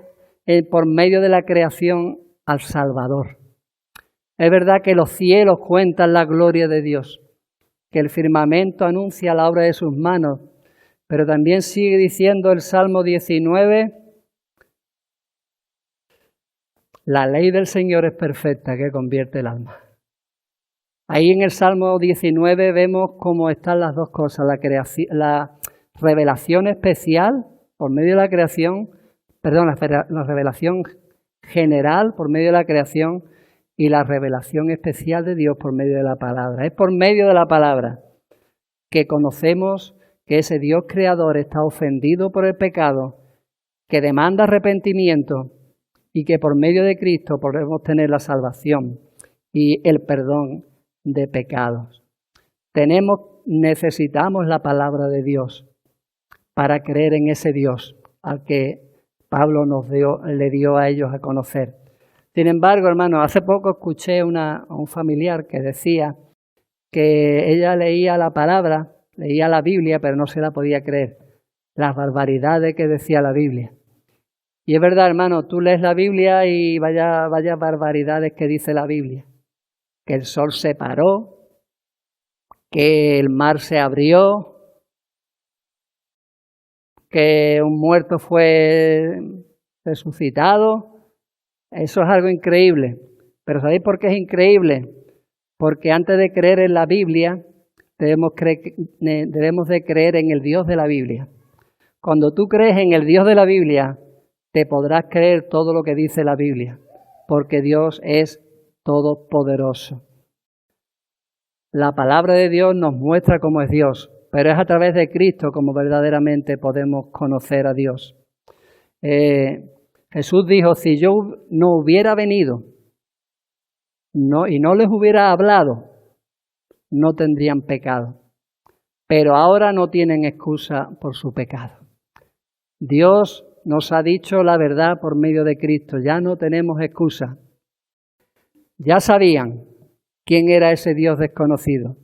por medio de la creación al Salvador. Es verdad que los cielos cuentan la gloria de Dios, que el firmamento anuncia la obra de sus manos, pero también sigue diciendo el Salmo 19, la ley del Señor es perfecta, que convierte el alma. Ahí en el Salmo 19 vemos cómo están las dos cosas, la revelación especial por medio de la creación, la revelación general por medio de la creación y la revelación especial de Dios por medio de la palabra. Es por medio de la palabra que conocemos que ese Dios creador está ofendido por el pecado, que demanda arrepentimiento y que por medio de Cristo podemos tener la salvación y el perdón de pecados. Necesitamos la palabra de Dios para creer en ese Dios al que Pablo le dio a ellos a conocer. Sin embargo, hermano, hace poco escuché a un familiar que decía que ella leía la palabra, leía la Biblia, pero no se la podía creer. Las barbaridades que decía la Biblia. Y es verdad, hermano, tú lees la Biblia y vaya barbaridades que dice la Biblia. Que el sol se paró, que el mar se abrió, que un muerto fue resucitado. Eso es algo increíble. Pero ¿sabéis por qué es increíble? Porque antes de creer en la Biblia, debemos de creer en el Dios de la Biblia. Cuando tú crees en el Dios de la Biblia, te podrás creer todo lo que dice la Biblia, porque Dios es todopoderoso. La palabra de Dios nos muestra cómo es Dios, pero es a través de Cristo como verdaderamente podemos conocer a Dios. Jesús dijo, si yo no hubiera venido y no les hubiera hablado, no tendrían pecado. Pero ahora no tienen excusa por su pecado. Dios nos ha dicho la verdad por medio de Cristo. Ya no tenemos excusa. Ya sabían quién era ese Dios desconocido.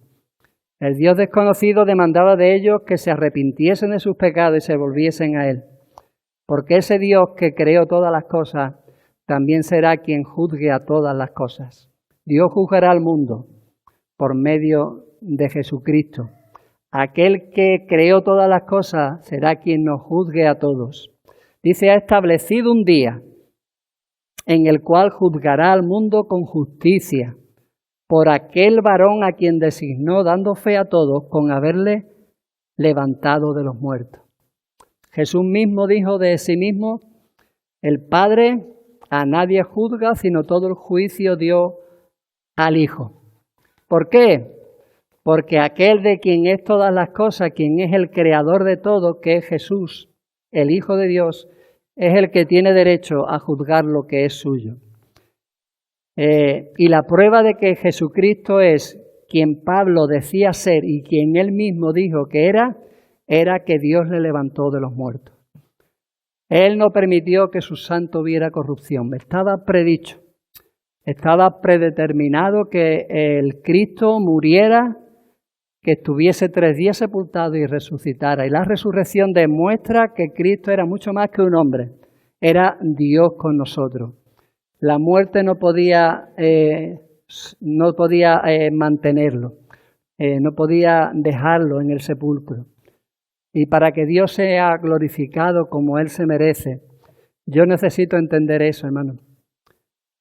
El Dios desconocido demandaba de ellos que se arrepintiesen de sus pecados y se volviesen a Él. Porque ese Dios que creó todas las cosas también será quien juzgue a todas las cosas. Dios juzgará al mundo por medio de Jesucristo. Aquel que creó todas las cosas será quien nos juzgue a todos. Dice, ha establecido un día en el cual juzgará al mundo con justicia por aquel varón a quien designó, dando fe a todos con haberle levantado de los muertos. Jesús mismo dijo de sí mismo, el Padre a nadie juzga, sino todo el juicio dio al Hijo. ¿Por qué? Porque aquel de quien es todas las cosas, quien es el creador de todo, que es Jesús, el Hijo de Dios, es el que tiene derecho a juzgar lo que es suyo. Y la prueba de que Jesucristo es quien Pablo decía ser y quien él mismo dijo que era que Dios le levantó de los muertos. Él no permitió que su santo viera corrupción. Estaba predicho, estaba predeterminado que el Cristo muriera, que estuviese 3 días sepultado y resucitara. Y la resurrección demuestra que Cristo era mucho más que un hombre, era Dios con nosotros. La muerte no podía mantenerlo, no podía dejarlo en el sepulcro. Y para que Dios sea glorificado como Él se merece, yo necesito entender eso, hermano,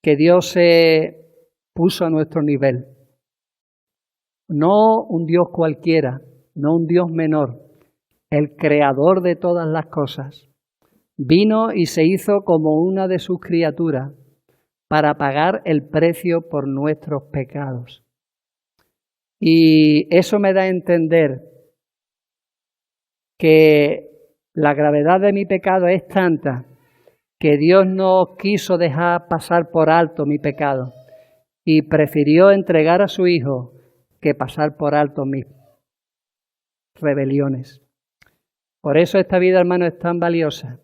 que Dios se puso a nuestro nivel. No un Dios cualquiera, no un Dios menor, el creador de todas las cosas. Vino y se hizo como una de sus criaturas para pagar el precio por nuestros pecados. Y eso me da a entender que la gravedad de mi pecado es tanta que Dios no quiso dejar pasar por alto mi pecado y prefirió entregar a su Hijo que pasar por alto mis rebeliones. Por eso esta vida, hermano, es tan valiosa,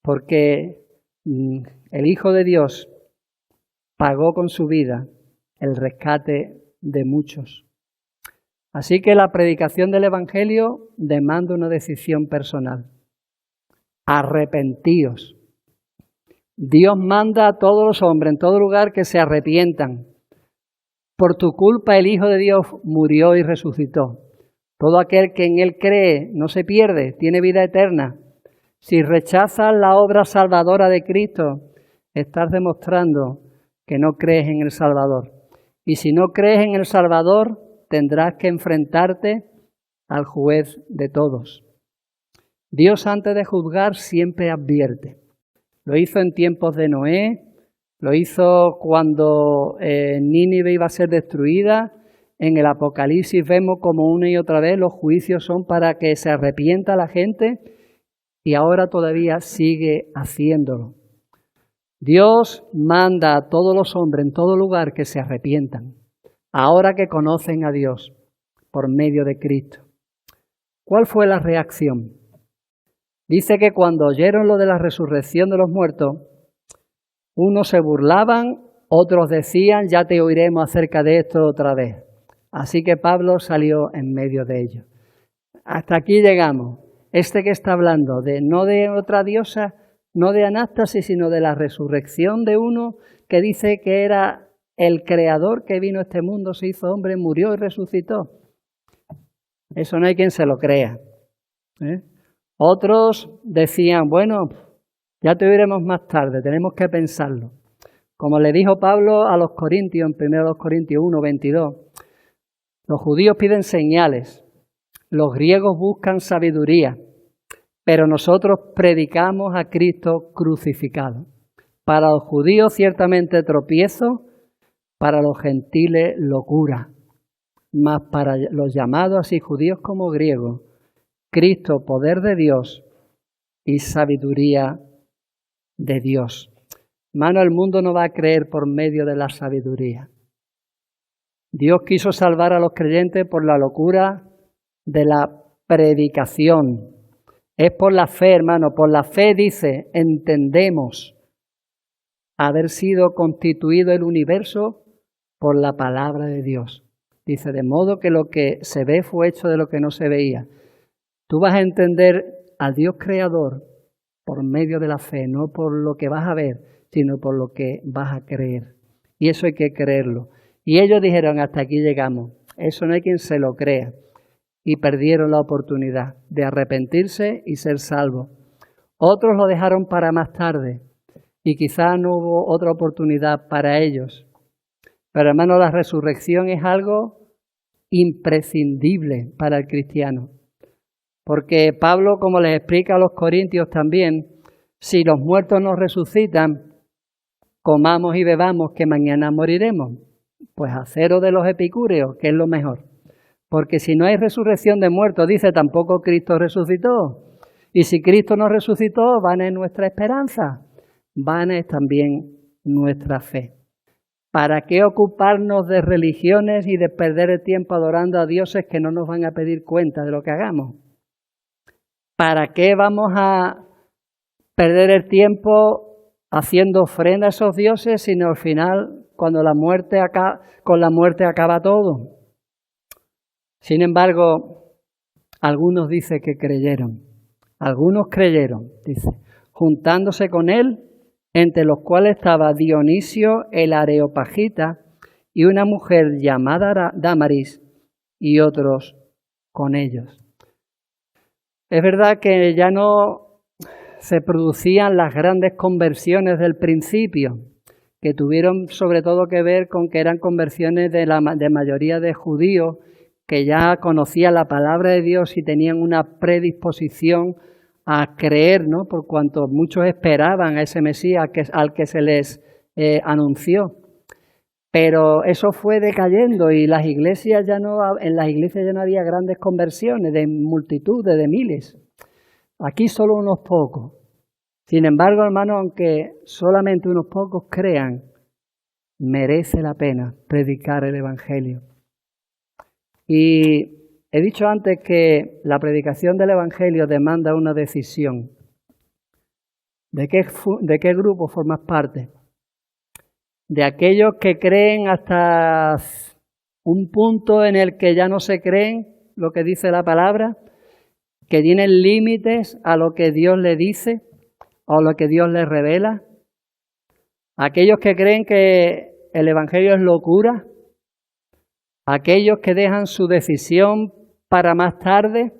porque el Hijo de Dios pagó con su vida el rescate de muchos. Así que la predicación del Evangelio demanda una decisión personal. Arrepentíos. Dios manda a todos los hombres en todo lugar que se arrepientan. Por tu culpa el Hijo de Dios murió y resucitó. Todo aquel que en Él cree no se pierde, tiene vida eterna. Si rechazas la obra salvadora de Cristo, estás demostrando que no crees en el Salvador. Y si no crees en el Salvador, tendrás que enfrentarte al juez de todos. Dios, antes de juzgar, siempre advierte. Lo hizo en tiempos de Noé, lo hizo cuando Nínive iba a ser destruida. En el Apocalipsis vemos como una y otra vez los juicios son para que se arrepienta la gente y ahora todavía sigue haciéndolo. Dios manda a todos los hombres en todo lugar que se arrepientan, ahora que conocen a Dios por medio de Cristo. ¿Cuál fue la reacción? Dice que cuando oyeron lo de la resurrección de los muertos, unos se burlaban, otros decían, ya te oiremos acerca de esto otra vez. Así que Pablo salió en medio de ellos. Hasta aquí llegamos. Este que está hablando no de otra diosa, no de Anástasis, sino de la resurrección de uno que dice que era el creador que vino a este mundo, se hizo hombre, murió y resucitó. Eso no hay quien se lo crea. Otros decían, bueno, ya te oiremos más tarde, tenemos que pensarlo. Como le dijo Pablo a los Corintios, en 1 Corintios 1, 22, los judíos piden señales, los griegos buscan sabiduría, pero nosotros predicamos a Cristo crucificado. Para los judíos ciertamente tropiezo, para los gentiles locura, mas para los llamados así judíos como griegos, Cristo poder de Dios y sabiduría de Dios. Hermano, el mundo no va a creer por medio de la sabiduría. Dios quiso salvar a los creyentes por la locura de la predicación. Es por la fe, hermano, por la fe dice, entendemos haber sido constituido el universo por la palabra de Dios. Dice, de modo que lo que se ve fue hecho de lo que no se veía. Tú vas a entender al Dios creador por medio de la fe, no por lo que vas a ver, sino por lo que vas a creer. Y eso hay que creerlo. Y ellos dijeron, hasta aquí llegamos. Eso no hay quien se lo crea. Y perdieron la oportunidad de arrepentirse y ser salvos. Otros lo dejaron para más tarde. Y quizás no hubo otra oportunidad para ellos. Pero hermano, la resurrección es algo imprescindible para el cristiano. Porque Pablo, como les explica a los corintios también, si los muertos no resucitan, comamos y bebamos que mañana moriremos. Pues a cero de los epicúreos, que es lo mejor. Porque si no hay resurrección de muertos, dice, tampoco Cristo resucitó. Y si Cristo no resucitó, vana es nuestra esperanza, vana es también nuestra fe. ¿Para qué ocuparnos de religiones y de perder el tiempo adorando a dioses que no nos van a pedir cuenta de lo que hagamos? ¿Para qué vamos a perder el tiempo haciendo ofrenda a esos dioses, sino al final, cuando con la muerte acaba todo? Sin embargo, algunos dicen que creyeron. Algunos creyeron, dice, juntándose con él, entre los cuales estaba Dionisio el Areopagita y una mujer llamada Dámaris y otros con ellos. Es verdad que ya no se producían las grandes conversiones del principio, que tuvieron sobre todo que ver con que eran conversiones de mayoría de judíos que ya conocían la palabra de Dios y tenían una predisposición a creer, ¿no? Por cuanto muchos esperaban a ese Mesías al que se les anunció. Pero eso fue decayendo y en las iglesias ya no había grandes conversiones de multitudes, de miles. Aquí solo unos pocos. Sin embargo, hermanos, aunque solamente unos pocos crean, merece la pena predicar el Evangelio. Y he dicho antes que la predicación del Evangelio demanda una decisión. ¿De qué grupo formas parte? ¿De aquellos que creen hasta un punto en el que ya no se creen lo que dice la palabra? ¿Que tienen límites a lo que Dios le dice o lo que Dios les revela? ¿Aquellos que creen que el Evangelio es locura? ¿Aquellos que dejan su decisión para más tarde?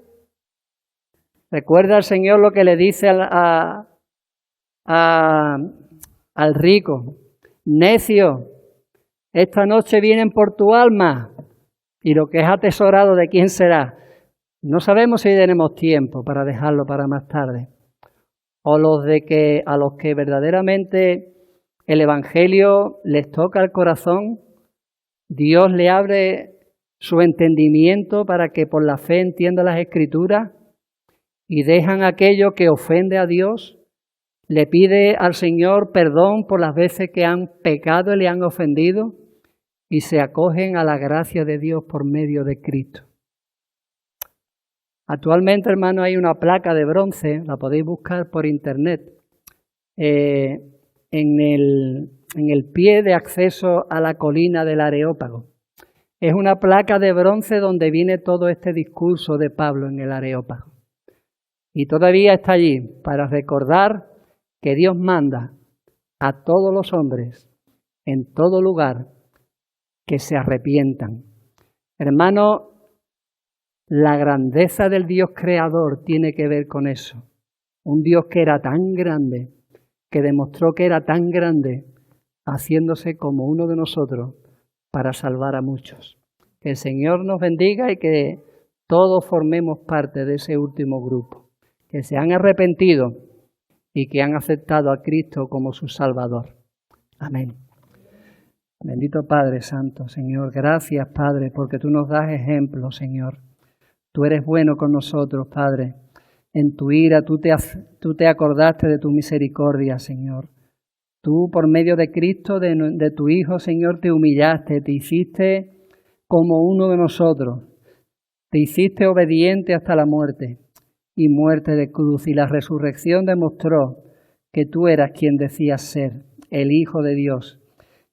Recuerda el Señor lo que le dice al rico: necio, esta noche vienen por tu alma, y lo que es atesorado, ¿de quién será? No sabemos si tenemos tiempo para dejarlo para más tarde. O a los que verdaderamente el Evangelio les toca el corazón, Dios le abre su entendimiento para que por la fe entienda las Escrituras y dejan aquello que ofende a Dios, le pide al Señor perdón por las veces que han pecado y le han ofendido y se acogen a la gracia de Dios por medio de Cristo. Actualmente, hermano, hay una placa de bronce, la podéis buscar por internet, en el pie de acceso a la colina del Areópago. Es una placa de bronce donde viene todo este discurso de Pablo en el Areópago. Y todavía está allí para recordar que Dios manda a todos los hombres, en todo lugar, que se arrepientan. Hermano, la grandeza del Dios creador tiene que ver con eso. Un Dios que era tan grande, que demostró que era tan grande, haciéndose como uno de nosotros para salvar a muchos. Que el Señor nos bendiga y que todos formemos parte de ese último grupo, que se han arrepentido y que han aceptado a Cristo como su Salvador. Amén. Bendito Padre Santo, Señor, gracias, Padre, porque tú nos das ejemplo, Señor. Tú eres bueno con nosotros, Padre. En tu ira tú te acordaste de tu misericordia, Señor. Tú, por medio de Cristo, de tu Hijo, Señor, te humillaste, te hiciste como uno de nosotros. Te hiciste obediente hasta la muerte y muerte de cruz. Y la resurrección demostró que tú eras quien decías ser, el Hijo de Dios.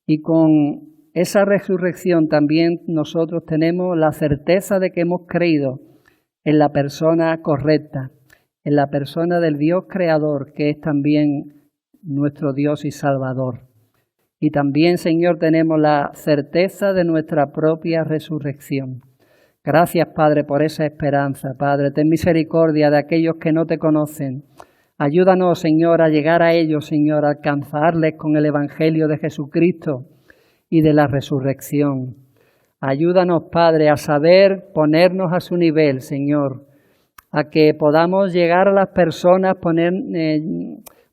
Y con esa resurrección también nosotros tenemos la certeza de que hemos creído en la persona correcta, en la persona del Dios creador, que es también nuestro Dios y Salvador. Y también, Señor, tenemos la certeza de nuestra propia resurrección. Gracias, Padre, por esa esperanza. Padre, ten misericordia de aquellos que no te conocen. Ayúdanos, Señor, a llegar a ellos, Señor, a alcanzarles con el Evangelio de Jesucristo y de la resurrección. Ayúdanos, Padre, a saber ponernos a su nivel, Señor, a que podamos llegar a las personas,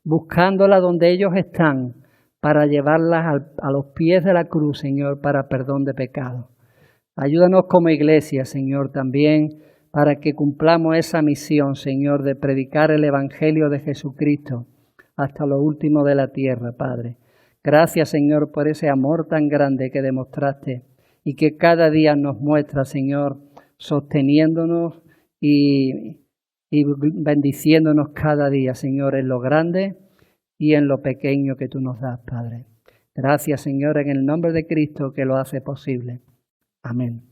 buscándolas donde ellos están, para llevarlas a los pies de la cruz, Señor, para perdón de pecados. Ayúdanos como iglesia, Señor, también para que cumplamos esa misión, Señor, de predicar el Evangelio de Jesucristo hasta lo último de la tierra, Padre. Gracias, Señor, por ese amor tan grande que demostraste y que cada día nos muestra, Señor, sosteniéndonos y bendiciéndonos cada día, Señor, en lo grande y en lo pequeño que tú nos das, Padre. Gracias, Señor, en el nombre de Cristo que lo hace posible. Amén.